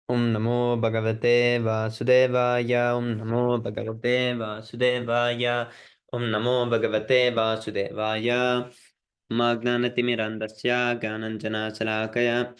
Om Namo Bhagavate Vasudevaya. Om Namo Bhagavate Vasudevaya. Om Namo Bhagavate Vasudevaya. Magnanatimirandasya Gananjana Salakaya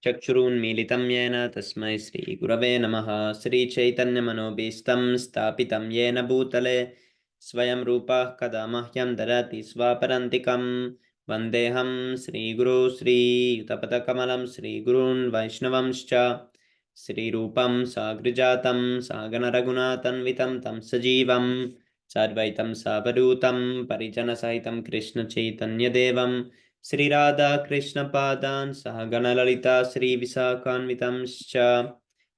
Chakshurunmilitam Yena Tasmai Sri Gurave Namaha. Sri Chaitanya Manobhistam Stapitam Yena Bhutale Swayam Rupa Kadamahyam Darati Swaparantikam Vandeham Sri Guru Sri Utapata Kamalam Sri Gurun Vaishnavamscha Sri Rupam Sagrijatam Sagana Raghunathanvitam Tam Sajivam Sadvaitam Savadutam Parijana Sahitam Krishna Chaitanya Devam Sri Radha Krishna Padan Sahagana Lalita Sri Visakanvitamscha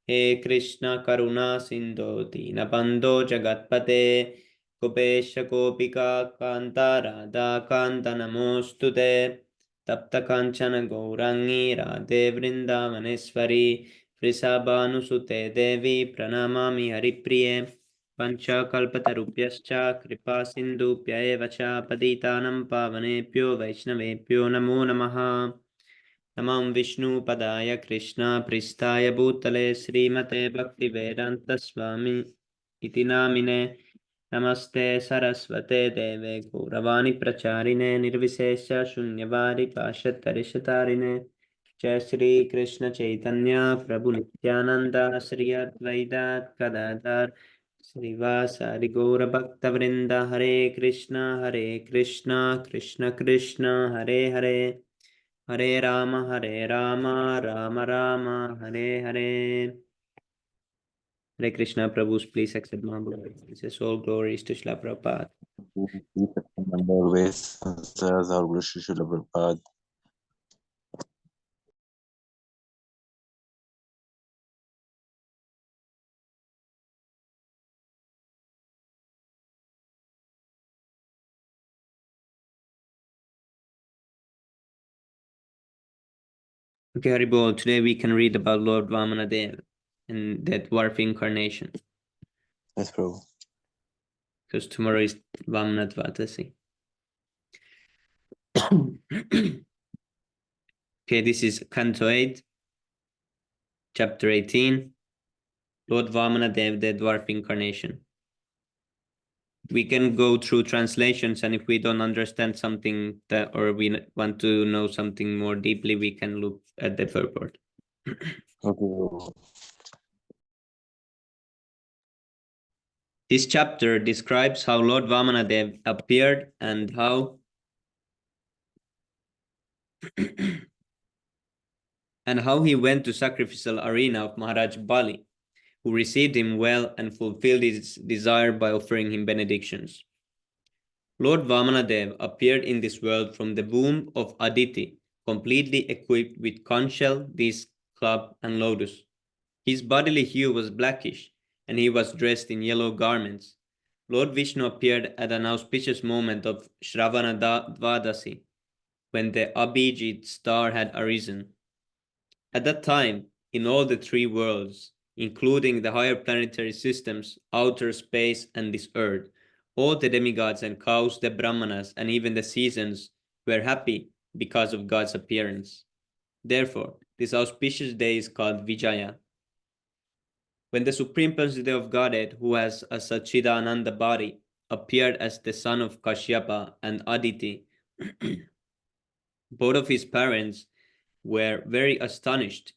He Krishna Karuna Sindhu Dinabandho Jagatpate Gopesha Gopika Kanta Radha Kanta Namostute Tapta Kanchana Gaurangi Radhe Vrindavaneshwari Vrisabhanusute Devi Pranamami Haripriye Panchakalpatarubhyascha Kripa Sindhubhya eva cha Patitanam Pavanebhyo Vaishnavebhyo Namo Namaha Namam Vishnu Padaya Krishna Pristaya Bhutale Srimate Bhakti Vedanta Swami Iti Namine Namaste Saraswate Deve Gauravani Pracharine Nirvisesha Shunyavad Pashattarishatarine Jai Shri Krishna Chaitanya Prabhu Nityananda Sri Advaita Gadadhar Srivasari Gaura Bhakta Vrinda Hare Krishna Krishna Krishna Hare Hare Hare Rama Rama Rama Hare Hare. Hare Krishna, Prabhus, please accept my blessings. All glories to Srila Prabhupada. Number always says our Guru Shri Srila Prabhupada. Okay, Haribol, today we can read about Lord Vamana Dev and that dwarf incarnation. Yes, Prabhu. Because tomorrow is Vamana Dvadasi. Okay, this is Canto 8, Chapter 18, Lord Vamana Dev, the dwarf incarnation. We can go through translations, and if we don't understand something that, or we want to know something more deeply, we can look at the purport. Okay. This chapter describes how Lord Vamanadev appeared and how he went to sacrificial arena of Maharaj Bali, who received him well and fulfilled his desire by offering him benedictions. Lord Vamanadev appeared in this world from the womb of Aditi, completely equipped with conch shell, disc, club, and lotus. His bodily hue was blackish, and he was dressed in yellow garments. Lord Vishnu appeared at an auspicious moment of Shravana Dvadasi, when the Abhijit star had arisen. At that time, in all the three worlds, including the higher planetary systems, outer space, and this earth, all the demigods and cows, the Brahmanas, and even the seasons were happy because of God's appearance. Therefore, this auspicious day is called Vijaya. When the Supreme Personality of Godhead, who has a Satchidananda body, appeared as the son of Kashyapa and Aditi, both of his parents were very astonished.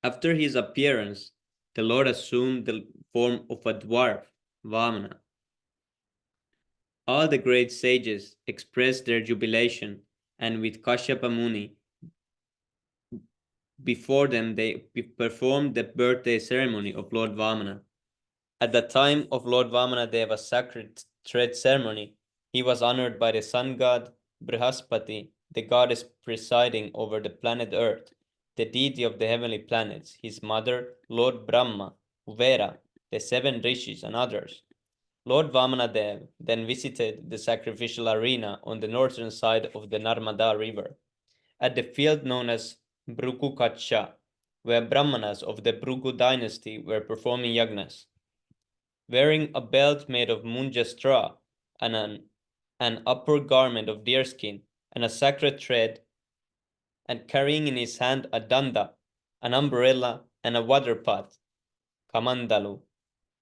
After his appearance, the Lord assumed the form of a dwarf, Vamana. All the great sages expressed their jubilation, and with Kashyapa Muni before them, they performed the birthday ceremony of Lord Vamana. At the time of Lord Vamanadeva's sacred thread ceremony, he was honored by the sun god Brihaspati, the goddess presiding over the planet Earth, the deity of the heavenly planets, his mother, Lord Brahma, Kuvera, the seven rishis, and others. Lord Vamanadev then visited the sacrificial arena on the northern side of the Narmada River, at the field known as Bhrukukacha, where Brahmanas of the Bhrugu dynasty were performing yagnas. Wearing a belt made of munja straw and an upper garment of deerskin and a sacred thread and carrying in his hand a danda, an umbrella, and a water pot, Kamandalu.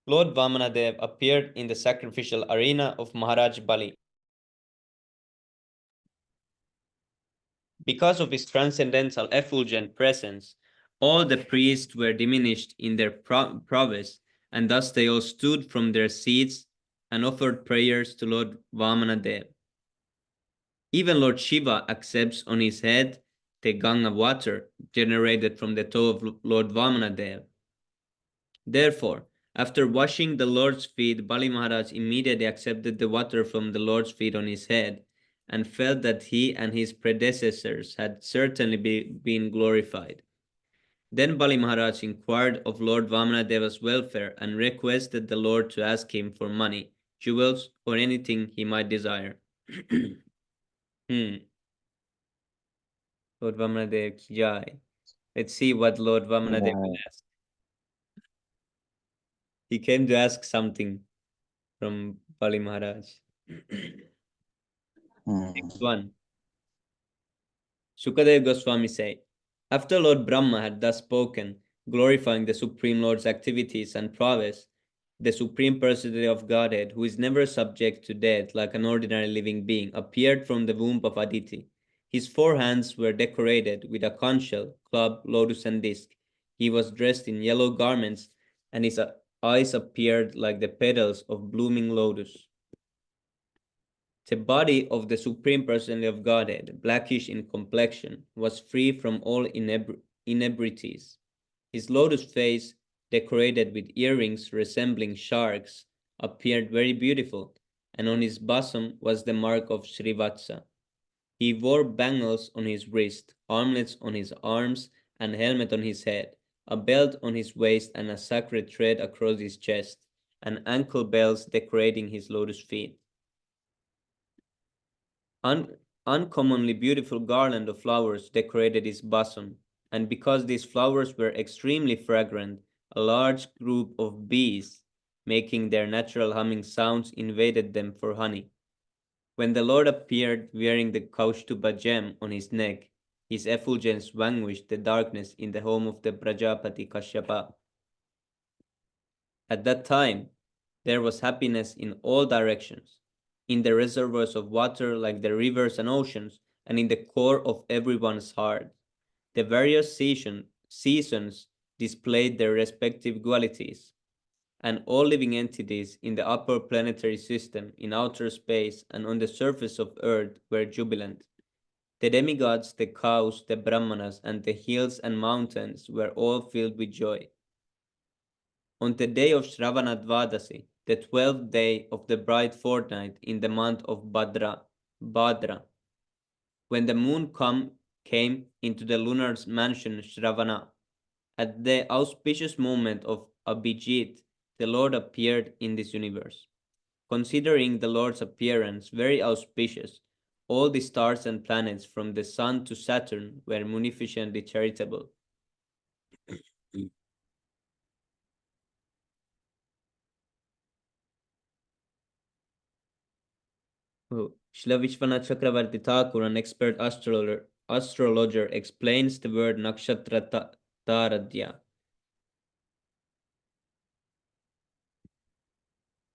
Lord Vamanadev appeared in the sacrificial arena of Maharaj Bali. Because of his transcendental effulgent presence, all the priests were diminished in their prowess, and thus they all stood from their seats and offered prayers to Lord Vamanadev. Even Lord Shiva accepts on his head the Ganga water generated from the toe of Lord Vamanadev. Therefore, after washing the Lord's feet, Bali Maharaj immediately accepted the water from the Lord's feet on his head and felt that he and his predecessors had certainly been glorified. Then Bali Maharaj inquired of Lord Vamanadeva's welfare and requested the Lord to ask him for money, jewels, or anything he might desire. Lord Vamanadev ki jai. Let's see what Lord Vamanadev will ask. He came to ask something from Bali Maharaj. Next one. Sukadev Goswami say, after Lord Brahma had thus spoken, glorifying the Supreme Lord's activities and prowess, the Supreme Personality of Godhead, who is never subject to death like an ordinary living being, appeared from the womb of Aditi. His 4 hands were decorated with a conch shell, club, lotus, and disc. He was dressed in yellow garments, and his eyes appeared like the petals of blooming lotus. The body of the Supreme Personality of Godhead, blackish in complexion, was free from all inebrities. His lotus face, decorated with earrings resembling sharks, appeared very beautiful, and on his bosom was the mark of Srivatsa. He wore bangles on his wrist, armlets on his arms, and helmet on his head, a belt on his waist, and a sacred thread across his chest, and ankle bells decorating his lotus feet. Uncommonly beautiful garland of flowers decorated his bosom, and because these flowers were extremely fragrant, a large group of bees, making their natural humming sounds, invaded them for honey. When the Lord appeared wearing the Kaustuba gem on his neck, his effulgence vanquished the darkness in the home of the Prajapati Kashyapa. At that time, there was happiness in all directions, in the reservoirs of water like the rivers and oceans, and in the core of everyone's heart. The various seasons displayed their respective qualities, and all living entities in the upper planetary system, in outer space, and on the surface of earth were jubilant. The demigods, the cows, the brahmanas, and the hills and mountains were all filled with joy. On the day of Shravana Dvadasi, the 12th day of the bright fortnight in the month of Bhadra, when the moon came into the lunar mansion Shravana, at the auspicious moment of Abhijit, the Lord appeared in this universe. Considering the Lord's appearance very auspicious, all the stars and planets from the sun to Saturn were munificently charitable. Srila Vishwanath Chakravarti Thakur, an expert astrologer, explains the word nakshatra taradya.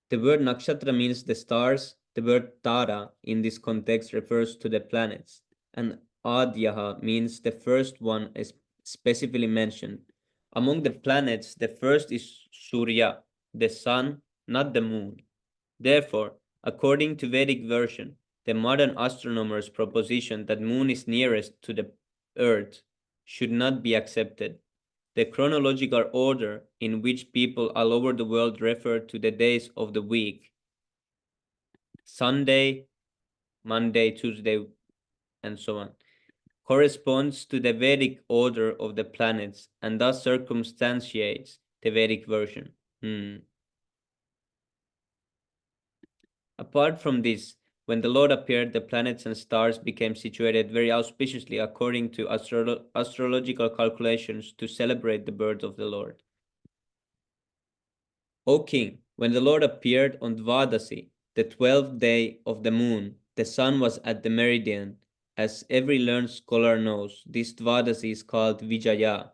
The word nakshatra means the stars. The word tara in this context refers to the planets, and adyaha means the first one is specifically mentioned. Among the planets, the first is Surya, the sun, not the moon. Therefore, according to Vedic version, the modern astronomer's proposition that moon is nearest to the earth should not be accepted. The chronological order in which people all over the world refer to the days of the week, Sunday, Monday, Tuesday, and so on, corresponds to the Vedic order of the planets and thus circumstantiates the Vedic version. Apart from this, when the Lord appeared, the planets and stars became situated very auspiciously according to astrological calculations to celebrate the birth of the Lord. O King, when the Lord appeared on Dvadasi, the 12th day of the moon, the sun was at the meridian, As every learned scholar knows, this Dvadasi is called Vijaya.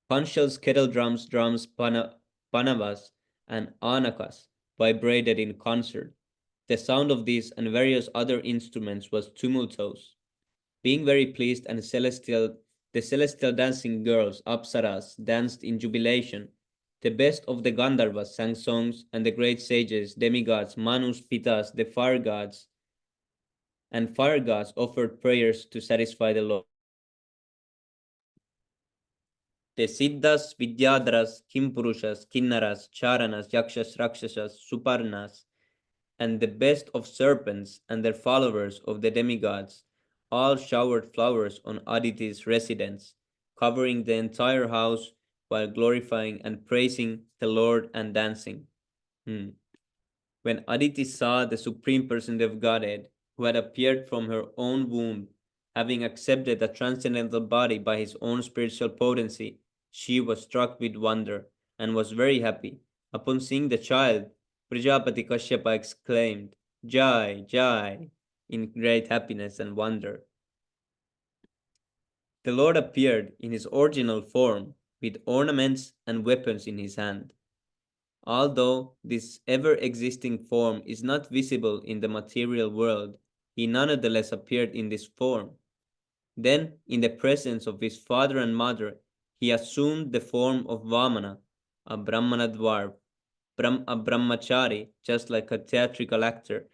Panchal's kettle drums, panavas, and anakas vibrated in concert. The sound of these and various other instruments was tumultuous. Being very pleased, and the celestial dancing girls, Apsaras, danced in jubilation. The best of the Gandharvas sang songs, and the great sages, demigods, Manus, Pitas, the fire gods, and fire gods offered prayers to satisfy the Lord. The Siddhas, Vidyadharas, Kimpurushas, Kinnaras, Charanas, Yakshas, Rakshasas, Suparnas, and the best of serpents and their followers of the demigods all showered flowers on Aditi's residence, covering the entire house while glorifying and praising the Lord and dancing. When Aditi saw the Supreme Personality of Godhead, who had appeared from her own womb, having accepted a transcendental body by his own spiritual potency, she was struck with wonder and was very happy. Upon seeing the child, Prajapati Kashyapa exclaimed, Jai, Jai, in great happiness and wonder. The Lord appeared in his original form with ornaments and weapons in his hand. Although this ever existing form is not visible in the material world, he nonetheless appeared in this form. Then, in the presence of his father and mother, he assumed the form of Vamana, a Brahmana dwarf, a brahmachari, just like a theatrical actor.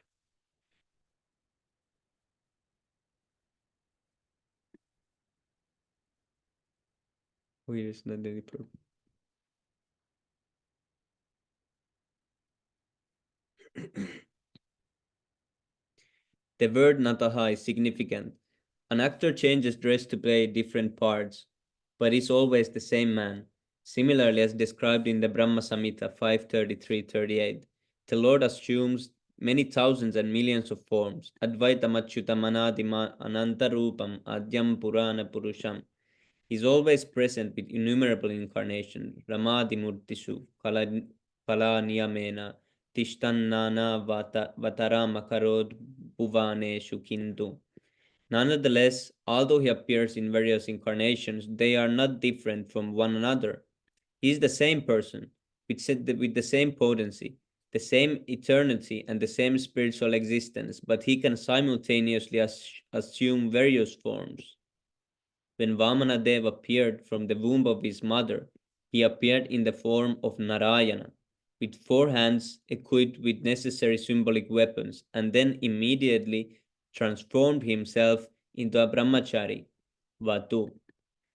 The word Nataha is significant. An actor changes dress to play different parts, but is always the same man. Similarly, as described in the Brahma Samhita 5:33-38, the Lord assumes many thousands and millions of forms. Advaitam Achyutam Anadima Anantarupam Adyam Purana Purusham. He is always present with innumerable incarnations. Ramadimurtisu Kalaniyamena Tishtannana Vatara Bhuvaneshu Kintu. Nonetheless, although he appears in various incarnations, they are not different from one another. He is the same person, with the same potency, the same eternity, and the same spiritual existence, but he can simultaneously assume various forms. When Vamanadev appeared from the womb of his mother, he appeared in the form of Narayana, with 4 hands equipped with necessary symbolic weapons, and then immediately transformed himself into a brahmachari, Vatu.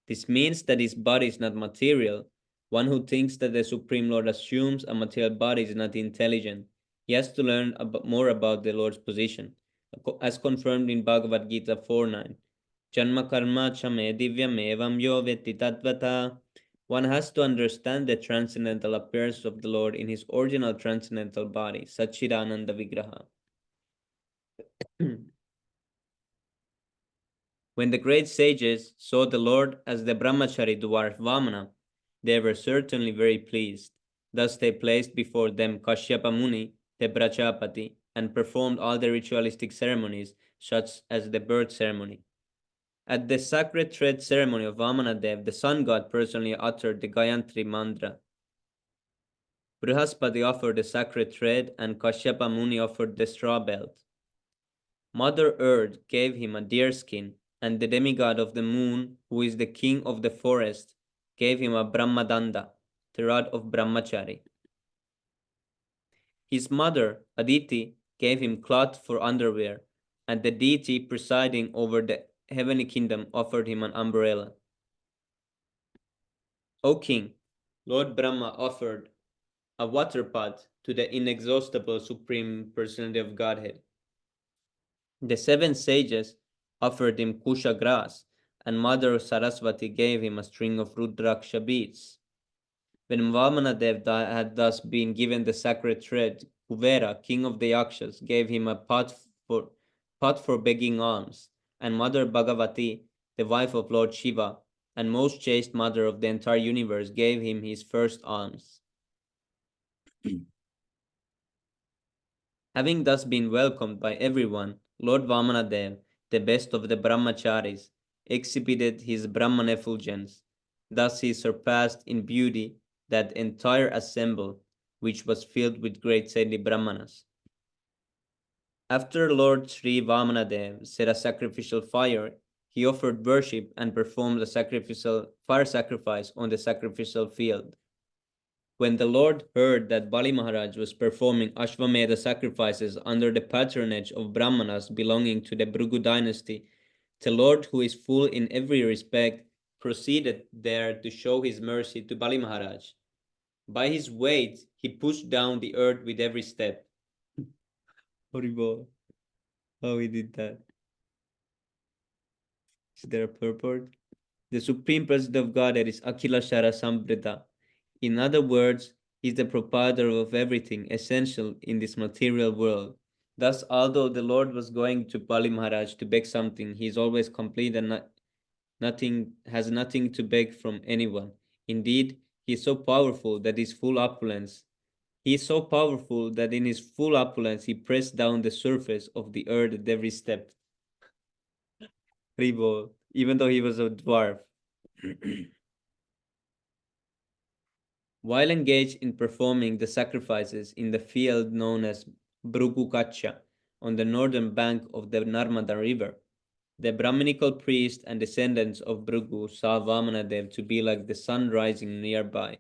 This means that his body is not material. One who thinks that the Supreme Lord assumes a material body is not intelligent. He has to learn more about the Lord's position, as confirmed in Bhagavad Gita 4:9. Janma karma chame divyam evam yo vetti tatvata. One has to understand the transcendental appearance of the Lord in his original transcendental body, Satchidananda Vigraha. When the great sages saw the Lord as the brahmachari dwarf Vamana, they were certainly very pleased. Thus they placed before them Kashyapa Muni, the Prajapati, and performed all the ritualistic ceremonies, such as the birth ceremony. At the sacred thread ceremony of Vamanadev, the sun god personally uttered the Gayatri mantra. Brihaspati offered the sacred thread, and Kashyapa Muni offered the straw belt. Mother Earth gave him a deerskin, and the demigod of the moon, who is the king of the forest, gave him a Brahmadanda, the rod of Brahmachari. His mother, Aditi, gave him cloth for underwear, and the deity presiding over the heavenly kingdom offered him an umbrella. O king, Lord Brahma offered a water pot to the inexhaustible Supreme Personality of Godhead. The 7 sages offered him kusha grass, and Mother Saraswati gave him a string of rudraksha beads. When Vamanadev had thus been given the sacred thread, Kuvera, king of the Yakshas, gave him a pot for begging alms, and Mother Bhagavati, the wife of Lord Shiva, and most chaste mother of the entire universe, gave him his first alms. Having thus been welcomed by everyone, Lord Vamanadev, the best of the brahmacharis, exhibited his Brahman effulgence. Thus he surpassed in beauty that entire assembly, which was filled with great saintly Brahmanas. After Lord Sri Vamanadev set a sacrificial fire, he offered worship and performed a sacrificial fire sacrifice on the sacrificial field. When the Lord heard that Bali Maharaj was performing Ashwamedha sacrifices under the patronage of Brahmanas belonging to the Bhrigu dynasty, the Lord, who is full in every respect, proceeded there to show his mercy to Bali Maharaj. By his weight, he pushed down the earth with every step. Horrible. How he did that. Is there a purport? The Supreme President of Godhead is Akhila Shara Sambrita. In other words, he is the proprietor of everything essential in this material world. Thus, although the Lord was going to Bali Maharaj to beg something, he is always complete and has nothing to beg from anyone. Indeed, he is so powerful that his full opulence. He is so powerful that in his full opulence he pressed down the surface of the earth at every step. Ribo, even though he was a dwarf. While engaged in performing the sacrifices in the field known as Brugukacha on the northern bank of the Narmada River, the Brahminical priest and descendants of Bhrigu saw Vamanadev to be like the sun rising nearby.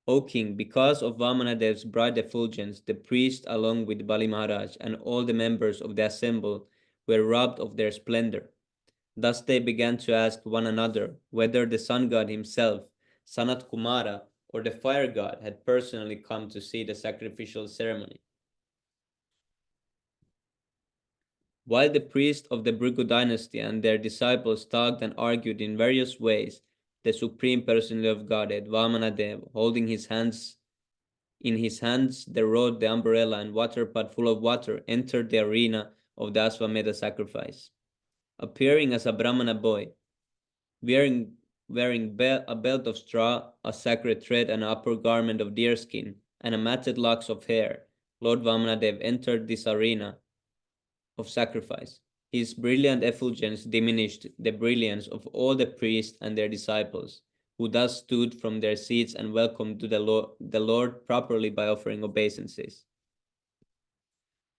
O king, because of Vamanadev's bright effulgence, the priest, along with Bali Maharaj and all the members of the assembly, were robbed of their splendor. Thus they began to ask one another whether the sun god himself, Sanat Kumara, or the fire god had personally come to see the sacrificial ceremony. While the priests of the Bhrigu dynasty and their disciples talked and argued in various ways, the Supreme Personality of Godhead, Vamanadev, holding his hands in his hands the rod, the umbrella, and water pot full of water, entered the arena of the Ashwamedha sacrifice. Appearing as a Brahmana boy, wearing a belt of straw, a sacred thread, an upper garment of deerskin, and a matted locks of hair, Lord Vamanadev entered this arena of sacrifice. His brilliant effulgence diminished the brilliance of all the priests and their disciples, who thus stood from their seats and welcomed the Lord properly by offering obeisances.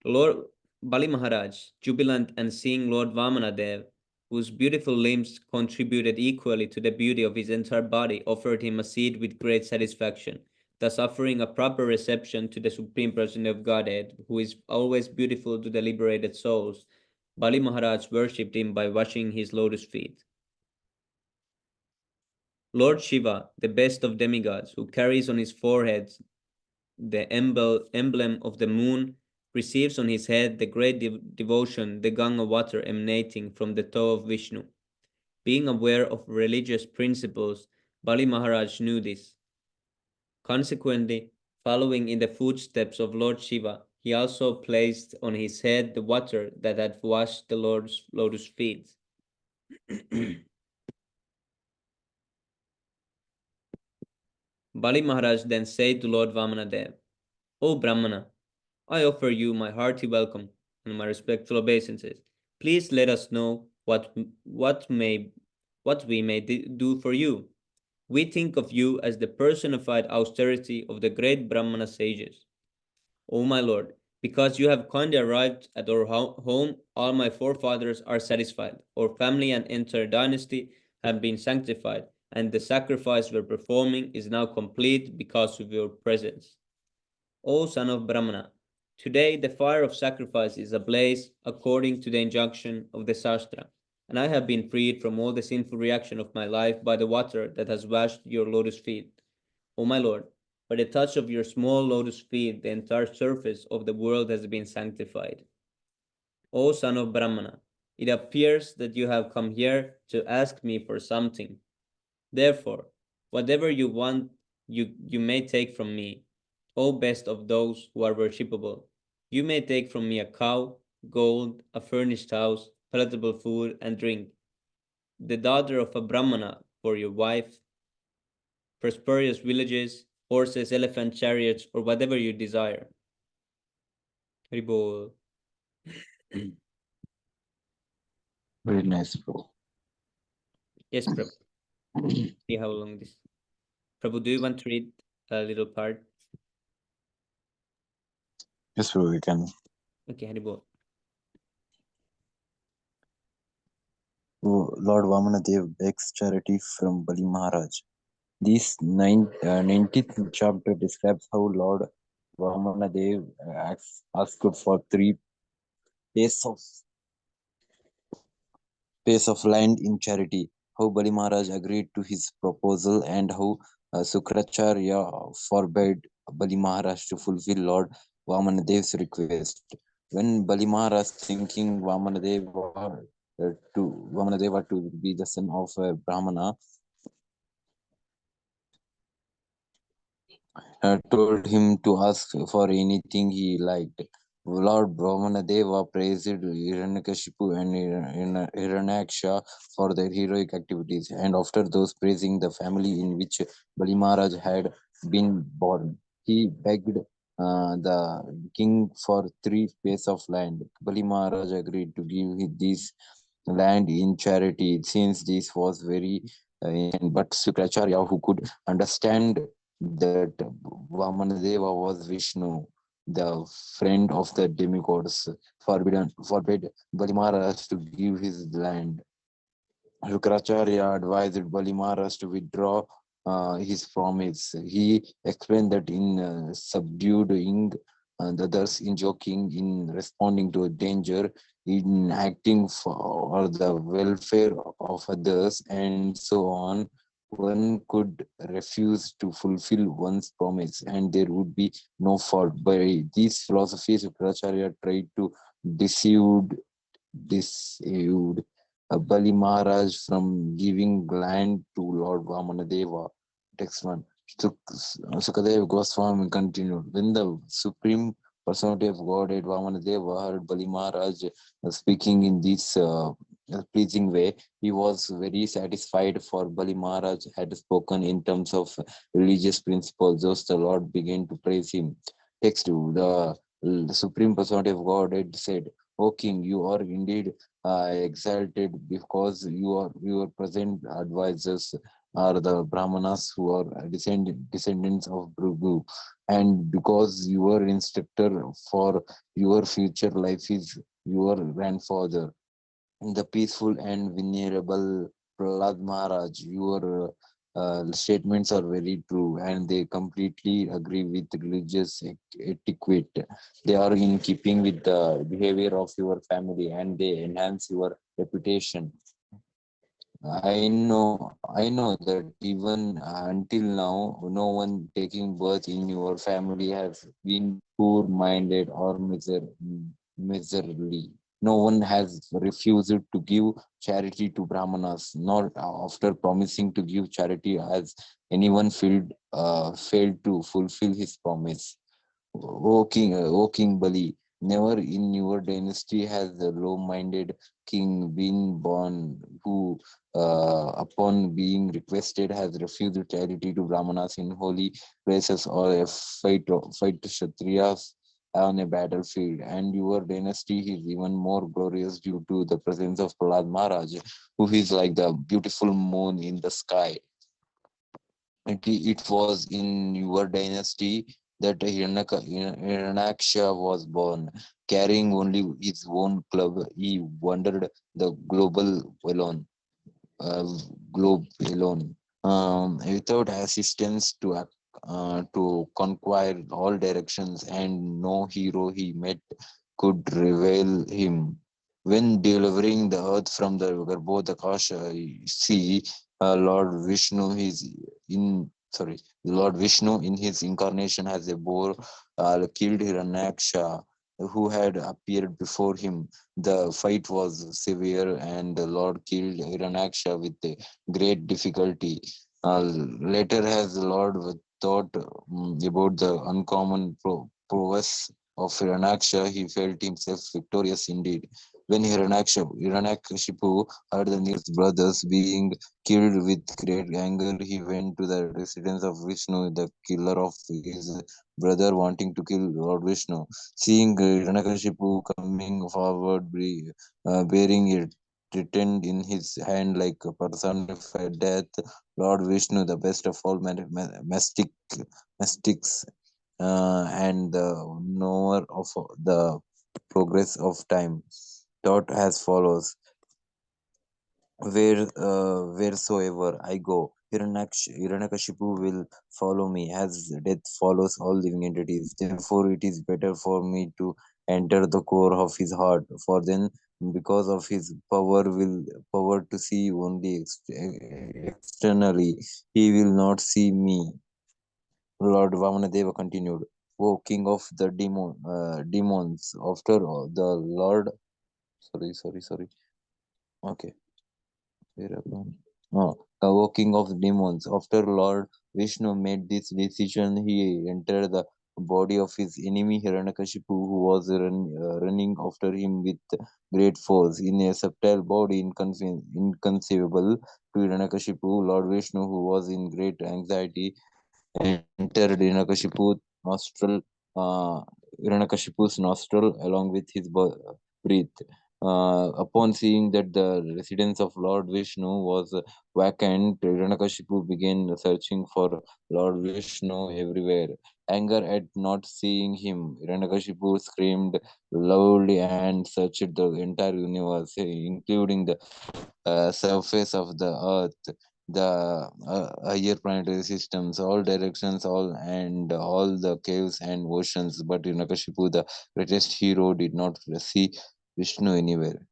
Lord Bali Maharaj, jubilant and seeing Lord Vamanadev, whose beautiful limbs contributed equally to the beauty of his entire body, offered him a seat with great satisfaction, thus offering a proper reception to the Supreme Person of Godhead, who is always beautiful to the liberated souls. Bali Maharaj worshipped him by washing his lotus feet. Lord Shiva, the best of demigods, who carries on his forehead the emblem of the moon, receives on his head the great devotion, the Ganga water emanating from the toe of Vishnu. Being aware of religious principles, Bali Maharaj knew this. Consequently, following in the footsteps of Lord Shiva, he also placed on his head the water that had washed the Lord's lotus feet. Bali Maharaj then said to Lord Vamanadev, O Brahmana, I offer you my hearty welcome and my respectful obeisances. Please let us know what we may do for you. We think of you as the personified austerity of the great Brahmana sages. O my Lord, because you have kindly arrived at our home, all my forefathers are satisfied. Our family and entire dynasty have been sanctified, and the sacrifice we're performing is now complete because of your presence. O son of Brahmana, today the fire of sacrifice is ablaze according to the injunction of the Shastra, and I have been freed from all the sinful reaction of my life by the water that has washed your lotus feet. O my Lord, by the touch of your small lotus feet, the entire surface of the world has been sanctified. O son of Brahmana, it appears that you have come here to ask me for something. Therefore, whatever you want, you may take from me. O best of those who are worshipable, you may take from me a cow, gold, a furnished house, palatable food and drink, the daughter of a Brahmana for your wife, prosperous villages, horses, elephant chariots, or whatever you desire. Haribol. Very nice, bro. Yes, Prabhu. See how long this. Prabhu, do you want to read a little part? Yes, bro, we can. Okay, Haribol. Lord Vamana Dev begs charity from Bali Maharaj. This 19th chapter describes how Lord Vamana Dev asked for three pace of land in charity, how Bali Maharaj agreed to his proposal, and how Sukracharya forbade Bali Maharaj to fulfill Lord Vamanadev's request. When Bali Maharaj thinking Vamanadeva to be the son of a Brahmana, told him to ask for anything he liked. Lord Brahmanadeva praised Hiranyakashipu and Hiranyaksha for their heroic activities, and after those praising the family in which Bali Maharaj had been born, he begged the king for three space of land. Bali Maharaj agreed to give this land in charity, since this was very but Sukracharya, who could understand that Vamanadeva was Vishnu, the friend of the demigods, forbade Bali Maharaj to give his land. Shukracharya advised Bali Maharaj to withdraw his promise. He explained that in subduing the others, in joking, in responding to a danger, in acting for the welfare of others, and so on, one could refuse to fulfill one's promise and there would be no fault. By these philosophies, Shukracharya tried to deceive deceived Bali Maharaj from giving land to Lord Vamanadeva. Text 1. Sukadeva Goswami continued. When the Supreme Personality of Godhead Vamanadeva heard Bali Maharaj speaking in this pleasing way, he was very satisfied, for Bali Maharaj had spoken in terms of religious principles. Thus the Lord began to praise him. Text 2. The Supreme Personality of Godhead said, O King, you are indeed exalted because your present advisors are the Brahmanas who are descendants of Bhrigu, and because your instructor for your future life is your grandfather, the peaceful and venerable Prahlad Maharaj. Your statements are very true and they completely agree with religious etiquette. They are in keeping with the behavior of your family and they enhance your reputation. I know that even until now, no one taking birth in your family has been poor-minded or miserly. No one has refused to give charity to Brahmanas, nor after promising to give charity has anyone failed to fulfill his promise. O King Bali, never in your dynasty has a low-minded king been born who, upon being requested, has refused charity to Brahmanas in holy places or a fight Kshatriyas on a battlefield. And your dynasty is even more glorious due to the presence of Prahlad Maharaj, who is like the beautiful moon in the sky. It was in your dynasty that Hiranyaksha was born. Carrying only his own club, he wandered the globe alone, without assistance to conquer all directions, and no hero he met could reveal him. When delivering the earth from the Garbhodakasha sea, Lord Vishnu in his incarnation as a boar killed Hiranyaksha, who had appeared before him. The fight was severe, and the Lord killed Hiranyaksha with great difficulty. Later, as the Lord thought about the uncommon prowess of Hiranyaksha, he felt himself victorious indeed. When Hiranyakashipu heard the news brothers being killed with great anger, he went to the residence of Vishnu, the killer of his brother, wanting to kill Lord Vishnu. Seeing Hiranyakashipu coming forward, bearing it retained in his hand like a personified death. Lord Vishnu, the best of all mystics, and the knower of the progress of time, taught as follows: wheresoever I go, Hiranyakashipu will follow me, as death follows all living entities. Therefore, it is better for me to enter the core of his heart, for then, because of his power to see only externally, he will not see me. Lord Vamanadeva continued, O king of the demons, after all, the Lord, sorry. Okay. Whereupon, O king of demons, after Lord Vishnu made this decision, he entered the body of his enemy Hiranyakashipu, who was running after him with great force. In a subtle body inconceivable to Hiranyakashipu, Lord Vishnu, who was in great anxiety, entered uh, Hiranyakashipu's nostril along with his breath. Upon seeing that the residence of Lord Vishnu was vacant, Hiranyakashipu began searching for Lord Vishnu everywhere. Anger at not seeing him, Hiranyakashipu screamed loudly and searched the entire universe, including the surface of the earth, the higher planetary systems, all directions, all the caves and oceans. But Hiranyakashipu, the greatest hero, did not see Vishnu anywhere.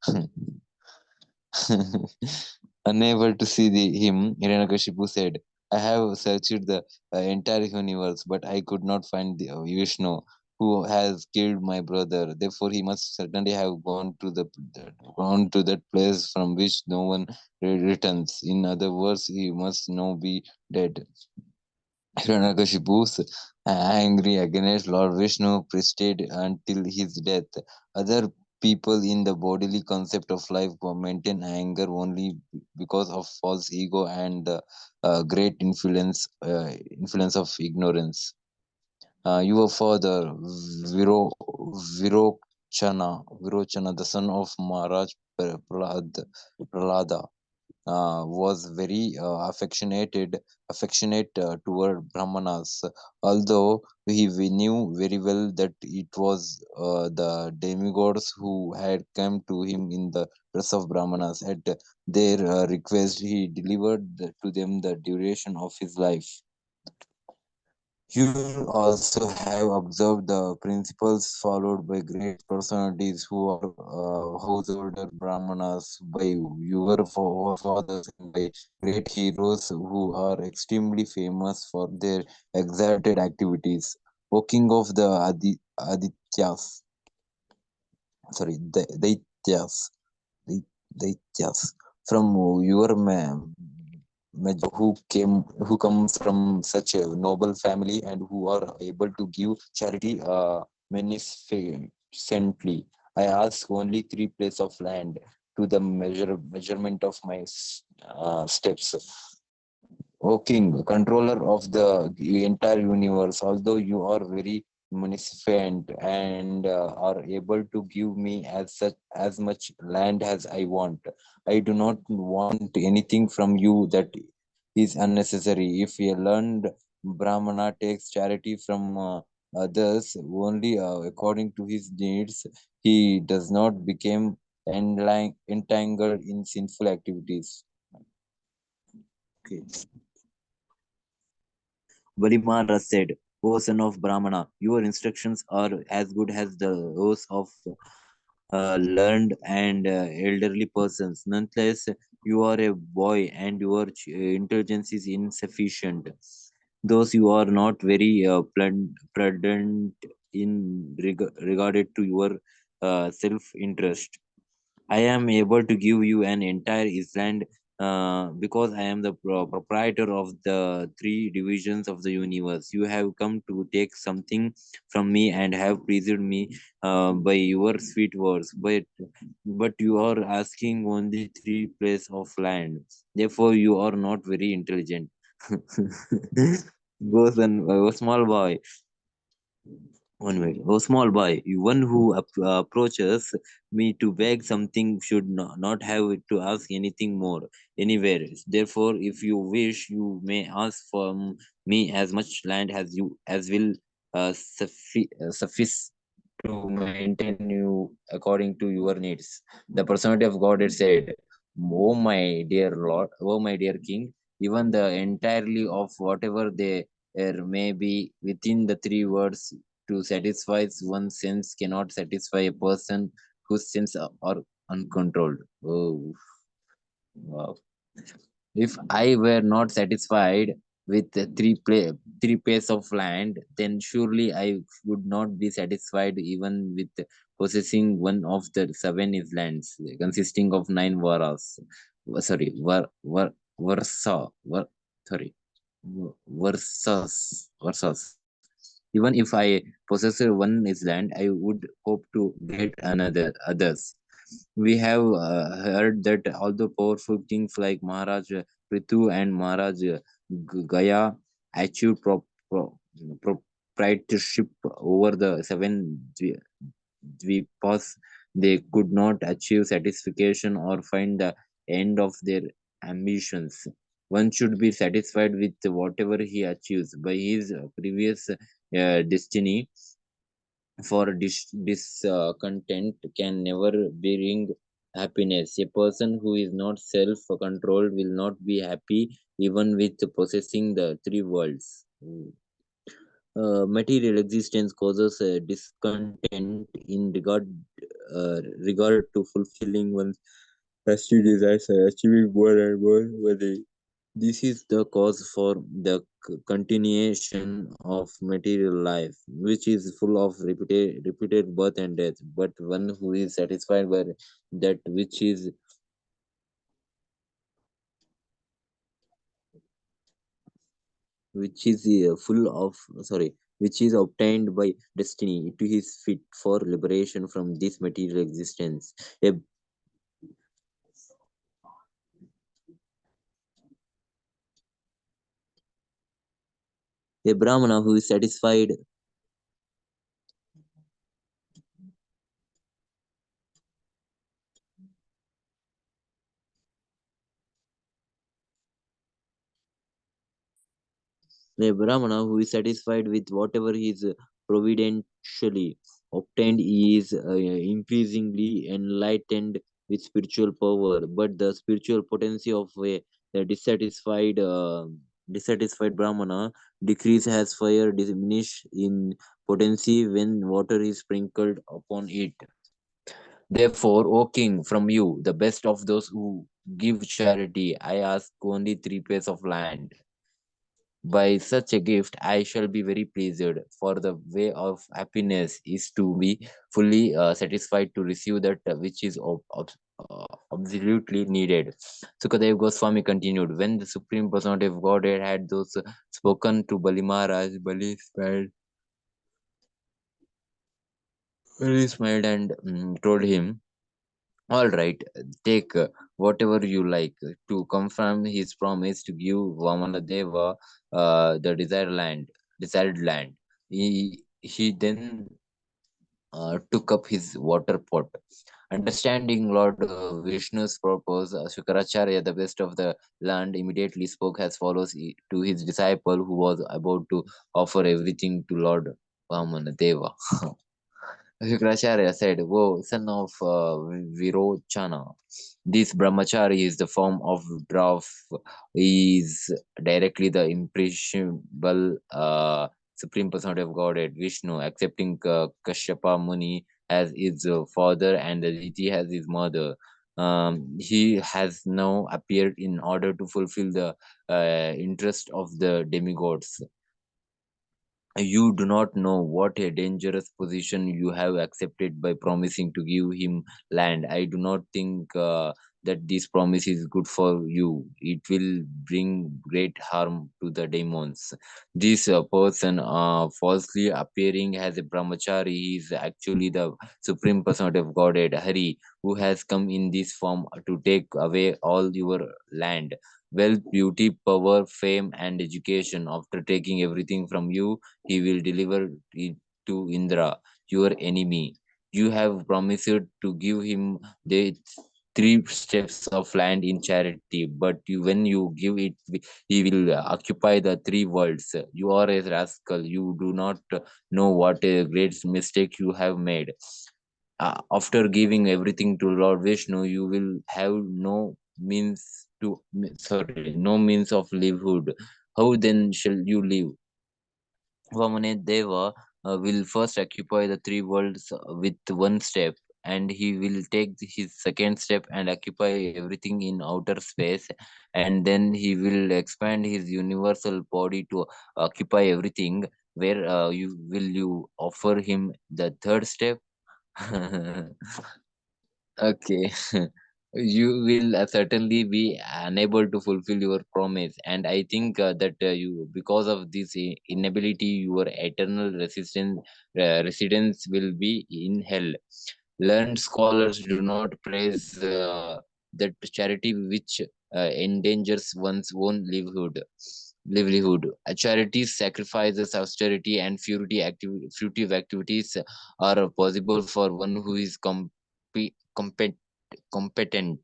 Unable to see him, Hiranyakashipu said, I have searched the entire universe, but I could not find Vishnu, who has killed my brother. Therefore, he must certainly have gone to that place from which no one returns. In other words, he must now be dead. Hiranyakashipu's angry against Lord Vishnu persisted until his death. Other people in the bodily concept of life maintain anger only because of false ego and the great influence of ignorance. Your father, Viro, Virochana, the son of Maharaj Prahlada, was very affectionate toward Brahmanas, although we knew very well that it was the demigods who had come to him in the dress of Brahmanas. At their request, he delivered to them the duration of his life. You will also have observed the principles followed by great personalities who are householder brahmanas, by your forefathers, and by great heroes who are extremely famous for their exalted activities. O king of the Adityas, Daityas, Daityas, from your who comes from such a noble family and who are able to give charity magnificently. I ask only 3 places of land to the measurement of my steps. O King, controller of the entire universe, although you are very munificent and are able to give me as much land as I want, I do not want anything from you that is unnecessary. If a learned Brahmana takes charity from others only according to his needs, he does not become entangled in sinful activities. Okay. Valimara said, O son of Brahmana, your instructions are as good as those of learned and elderly persons. Nonetheless, you are a boy and your intelligence is insufficient. Those you are not very prudent in regarded to your self-interest. I am able to give you an entire island because I am the proprietor of the 3 divisions of the universe. You have come to take something from me and have pleased me by your sweet words, but you are asking only 3 places of land. Therefore, you are not very intelligent. Goes and small boy. One minute. Oh, small boy, one who approaches me to beg something should not have to ask anything more anywhere. Therefore, if you wish, you may ask from me as much land as you as will suffice to maintain you according to your needs. The personality of God had said, "O my dear Lord, O my dear King, even the entirely of whatever there may be within the three words to satisfy one's sense cannot satisfy a person whose sense are uncontrolled." Oh, wow. If I were not satisfied with the three pairs of land, then surely I would not be satisfied even with possessing one of the seven islands, consisting of nine varas. Sorry, Varsa, sorry, Varsas. Even if I possess one island, I would hope to get another others. We have heard that although powerful kings like Maharaj Prithu and Maharaj Gaya achieved proprietorship over the seven dvipas, they could not achieve satisfaction or find the end of their ambitions. One should be satisfied with whatever he achieves by his previous destiny, for discontent can never bring happiness. A person who is not self controlled will not be happy even with possessing the three worlds. Material existence causes discontent in regard to fulfilling one's pursuit desires and achieving more and more money. This is the cause for the continuation of material life, which is full of repeated birth and death. But one who is satisfied by that which is full of sorry, which is obtained by destiny, to his fit for liberation from this material existence. A brahmana who is satisfied A Brahmana who is satisfied with whatever he is providentially obtained is increasingly enlightened with spiritual power. But the spiritual potency of a dissatisfied Brahmana decrease as fire diminish in potency when water is sprinkled upon it. Therefore, O king, from you, the best of those who give charity, I ask only three pairs of land. By such a gift, I shall be very pleased, for the way of happiness is to be fully satisfied to receive that which is absolutely needed. Sukadev Goswami continued, when the Supreme Personality of Godhead had those spoken to Bali Maharaj, Bali smiled and told him, all right, take whatever you like. To confirm his promise to give Vamanadeva the desired land. He then took up his water pot. Understanding Lord Vishnu's purpose, Shukracharya, the best of the land, immediately spoke as follows to his disciple who was about to offer everything to Lord Vamanadeva. Shukracharya said, "Whoa, son of Virochana, this brahmachari is the form of dwarf, is directly the impressionable Supreme Personality of Godhead, Vishnu, accepting Kashyapa Muni as his father and Aditi as his mother. He has now appeared in order to fulfill the interest of the demigods. You do not know what a dangerous position you have accepted by promising to give him land. I do not think that this promise is good for you. It will bring great harm to the demons. This person falsely appearing as a brahmachari is actually the Supreme Personality of Godhead, Hari, who has come in this form to take away all your land, wealth, beauty, power, fame, and education. After taking everything from you, he will deliver it to Indra, your enemy. You have promised to give him the three steps of land in charity, but when you give it, he will occupy the three worlds. You are a rascal. You do not know what a great mistake you have made. After giving everything to Lord Vishnu, you will have no means of livelihood. How then shall you live? Vamanadeva will first occupy the three worlds with one step, and he will take his second step and occupy everything in outer space, and then he will expand his universal body to occupy everything. Where you offer him the third step? Okay. You will certainly be unable to fulfill your promise, and I think that you, because of this inability, your eternal residence will be in hell. Learned scholars do not praise that charity which endangers one's own livelihood. Charity sacrifices austerity and fruitive activities are possible for one who is competent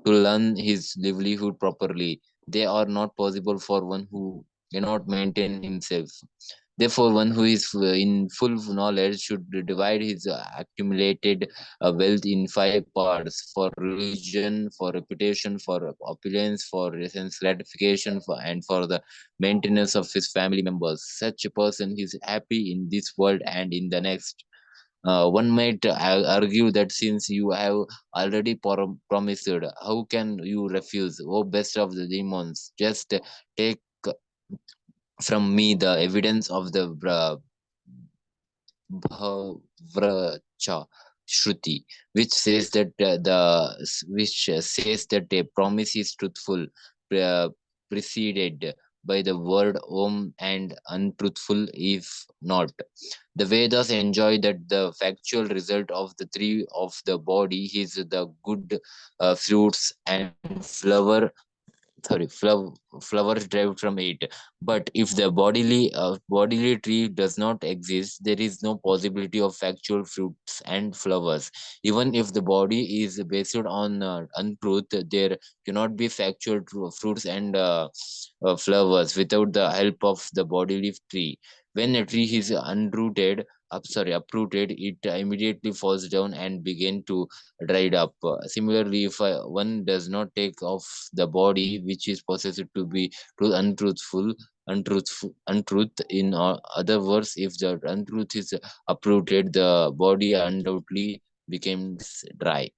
to learn his livelihood properly. They are not possible for one who cannot maintain himself. Therefore, one who is in full knowledge should divide his accumulated wealth in five parts: for religion, for reputation, for opulence, for sense gratification, and for the maintenance of his family members. Such a person is happy in this world and in the next. One might argue that since you have already promised, how can you refuse? Oh, best of the demons, just take from me the evidence of the Bhavracha Shruti, which says that a promise is truthful, uh, preceded by the word Om, and untruthful if not. The Vedas enjoy that the factual result of the three of the body is the good fruits and flowers derived from it. But if the bodily tree does not exist, there is no possibility of factual fruits and flowers. Even if the body is based on untruth, there cannot be factual fruits and flowers without the help of the bodily tree. When a tree is uprooted, it immediately falls down and begin to dried up. Similarly, if one does not take off the body which is possessed to be untruth. In other words, if the untruth is uprooted, the body undoubtedly becomes dry.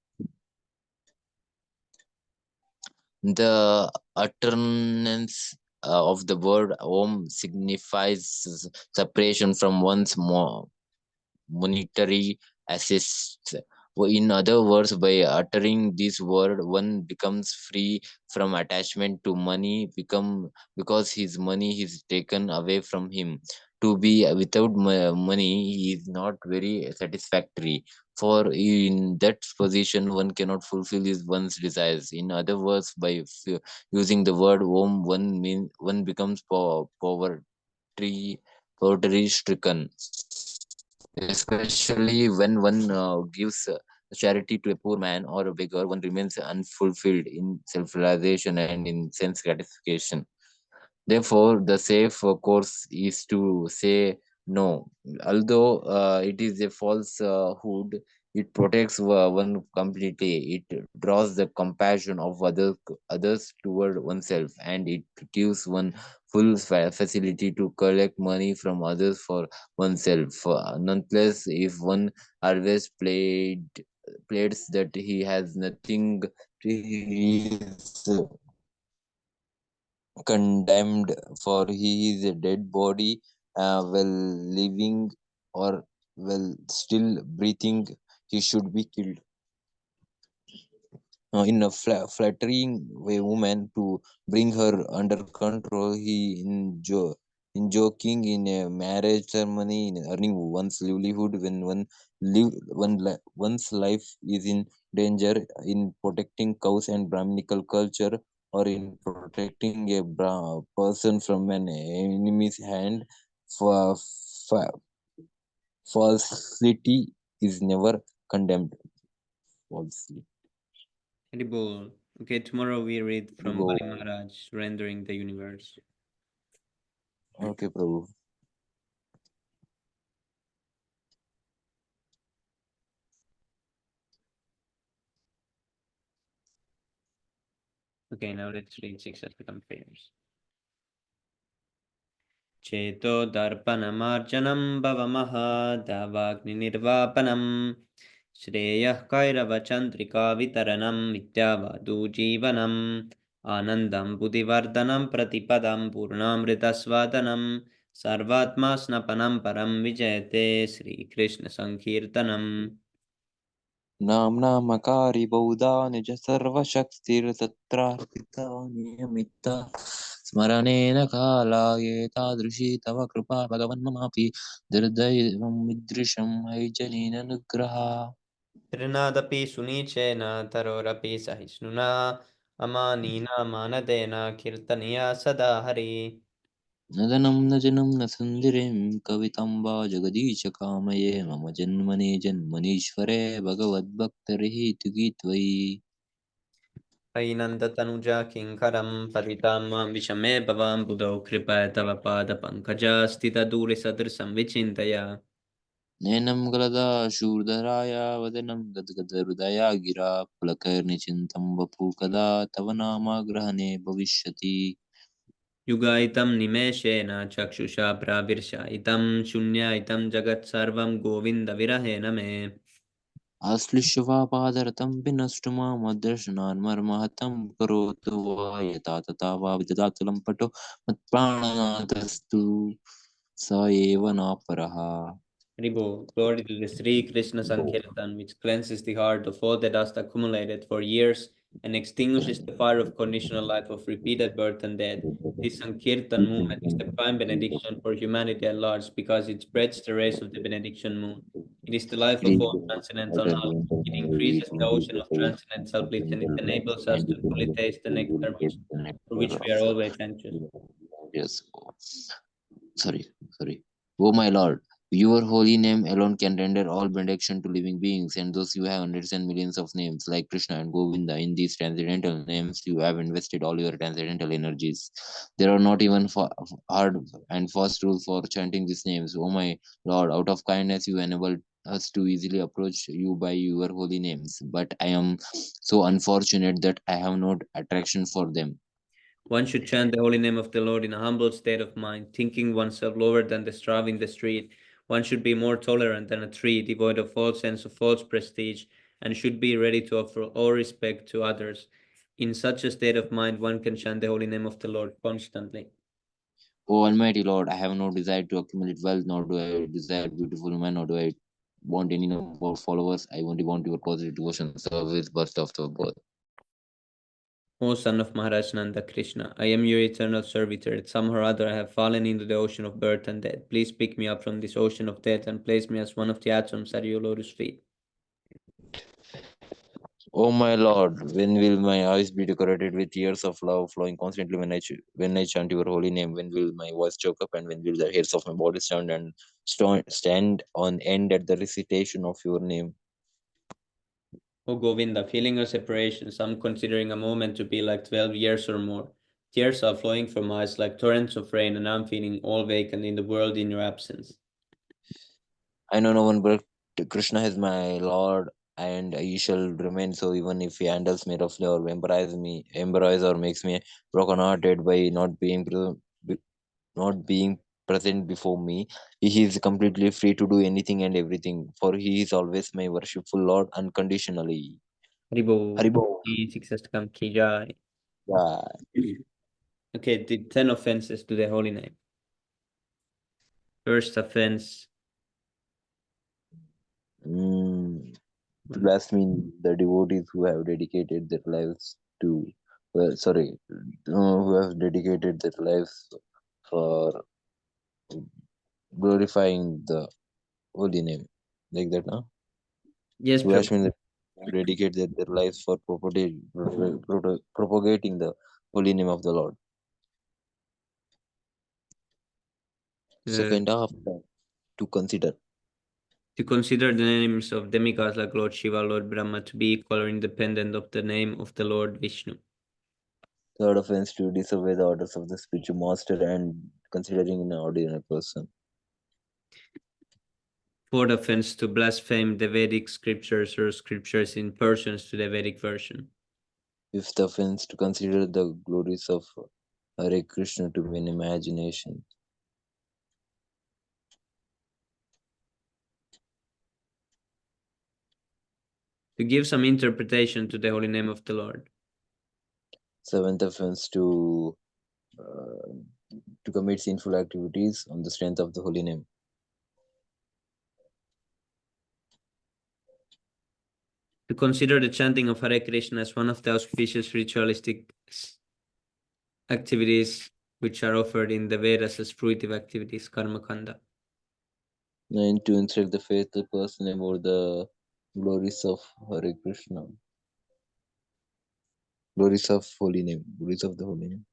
The utterance of the word Om signifies separation from one's monetary assets. In other words, by uttering this word, one becomes free from attachment to money, because his money is taken away from him. To be without money is not very satisfactory, for in that position one cannot fulfill his one's desires. In other words, by using the word Om, one becomes poverty stricken, especially when one gives charity to a poor man or a beggar. One remains unfulfilled in self-realization and in sense gratification. Therefore, the safe course is to say no. Although it is a falsehood, it protects one completely. It draws the compassion of others toward oneself, and it gives one full facility to collect money from others for oneself. Nonetheless, if one always plays that he has nothing, he is condemned, for he is a dead body, well living or well still breathing, he should be killed. In a flattering way woman to bring her under control, he in joking in a marriage ceremony, in earning one's livelihood when one's life is in danger, in protecting cows and brahminical culture, or in protecting a person from an enemy's hand. For, Falsity is never condemned. Falsely. Edible. Okay, tomorrow we read from Go. Bali Maharaj, Surrendering the Universe. Okay, Prabhu. Okay, now let's read six Ashtakam prayers. चेतो दर्पणमार्जनं भवमः दावाग्निर्वापनं श्रेयः कैरवचन्द्रिकावितरणं मिथ्यावादुजीवनम् आनन्दं बुद्धिवर्धनं प्रतिपदं पूर्णामृतस्वादनं सर्वात्मा स्नपनं परं विजयते श्रीकृष्णसङ्कीर्तनम् नाम्नामकारि बहुधा निज सर्वशक्तिर्तत्रार्पिता नियमिता स्मरणेन कालाये तादृशी तव कृपा भगवन्ममापि दुर्दैवं मीदृशं मयि जनेनानुग्रहा त्रिनादपि सुनीचेन तरोरपि सहिष्णुना अमानीना मानदेन कीर्तनीया सदा हरि नदनं न जनं न सुन्दरीं कवितं वा जगदीश कामये मम जन्मने जन्मनीश्वरे भगवद्भक्तर्हि त्वयि हैनन्दतनुजा किङ्करं पतितां मां विषमे भवां बुधौ कृपया तव पादपङ्कजस्थितदूरिसदृशं विचिन्तय नैनं गलदा शूर्धराया वदनं गद्गदहृदया गिरा पुलकैर्निचिन्तं वपु कदा तव नामाग्रहणे भविष्यति युगायितं निमेषेण चक्षुषा प्राविर्शायितं शून्यायितं जगत्सर्वं गोविन्दविरहेण मे आश्लिष्य वा पादरतं विनष्टु मामदर्शनान्मर्महतं करोतु वा यथा तथा वा विददातुलं पटो मत्प्राणनाथस्तु स एव नापरः Haribo, glory to the Sri Krishna Sankirtan, which cleanses the heart of all the dust accumulated for years and extinguishes the fire of conditional life of repeated birth and death. This Sankirtan movement is the prime benediction for humanity at large because it spreads the rays of the benediction moon. It is the life It of is all transcendental knowledge. It increases the ocean of transcendental bliss and it enables us to fully taste the nectar which, the for nectar which we of are always anxious. yes. Sorry. O my Lord, your holy name alone can render all benediction to living beings, and those you have hundreds and millions of names like Krishna and Govinda. In these transcendental names, you have invested all your transcendental energies. There are not even hard and fast rules for chanting these names. O my Lord, out of kindness, you enable us to easily approach you by your holy names. But I am so unfortunate that I have no attraction for them. One should chant the holy name of the Lord in a humble state of mind, thinking oneself lower than the straw in the street. One should be more tolerant than a tree, devoid of all sense of false prestige, and should be ready to offer all respect to others. In such a state of mind, one can chant the holy name of the Lord constantly. O Almighty Lord, I have no desire to accumulate wealth, nor do I desire beautiful women, nor do I want any number of followers. I only want your positive devotion, service, burst after birth. O son of Maharaj Nanda Krishna, I am your eternal servitor. Somehow or other I have fallen into the ocean of birth and death. Please pick me up from this ocean of death and place me as one of the atoms at your lotus feet. O my Lord, when will my eyes be decorated with tears of love flowing constantly when I chant your holy name? When will my voice choke up, and when will the hairs of my body stand on end at the recitation of your name? O Govinda, feeling our separation, some considering a moment to be like 12 years or more. Tears are flowing from eyes like torrents of rain, and I'm feeling all vacant in the world in your absence. I know no one but Krishna is my Lord, and he shall remain so even if he handles me roughly or embarrass or makes me broken-hearted by not being present before me. He is completely free to do anything and everything, for he is always my worshipful Lord unconditionally. Haribo, Haribo. he has to come Kijai. Yeah. Okay, the 10 offenses to the holy name. First offense. To blaspheme the devotees who have dedicated their lives to, who have dedicated their lives for glorifying the holy name. Like that, no? Yes, To Prabhu. blaspheme that dedicate their lives for propagating the holy name of the Lord. Uh, Second half to consider. To consider the names of demigods like Lord Shiva, Lord Brahma to be equal or independent of the name of the Lord Vishnu. Third offense, to disobey the orders of the spiritual master and considering an ordinary person. Fourth offense, to blaspheme the Vedic scriptures or scriptures in persons to the Vedic version. Fifth offense, to consider the glories of Hare Krishna to be an imagination. To give some interpretation to the holy name of the Lord. Seventh offense, to commit sinful activities on the strength of the holy name. To consider the chanting of Hare Krishna as one of the auspicious ritualistic activities which are offered in the Vedas as fruitive activities, karma kanda. 9. To instruct the faithful person about the glories of Hare Krishna. Glories of holy name. Glories of the holy name.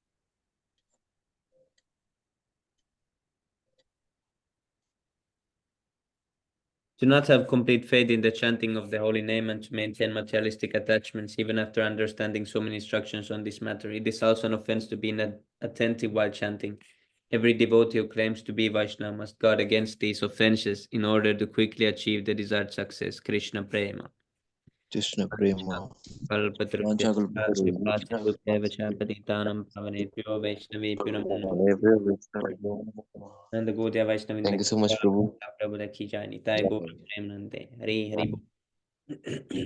To not have complete faith in the chanting of the holy name and to maintain materialistic attachments even after understanding so many instructions on this matter. It is also an offense to be inattentive while chanting. Every devotee who claims to be Vaishnava must guard against these offenses in order to quickly achieve the desired success. Krishna Prema. Krishna Prema. Thank you so much, Prabhu. Prabhu Rakhi Jai Nitai Gaur Premanande. Hare Hare Bol.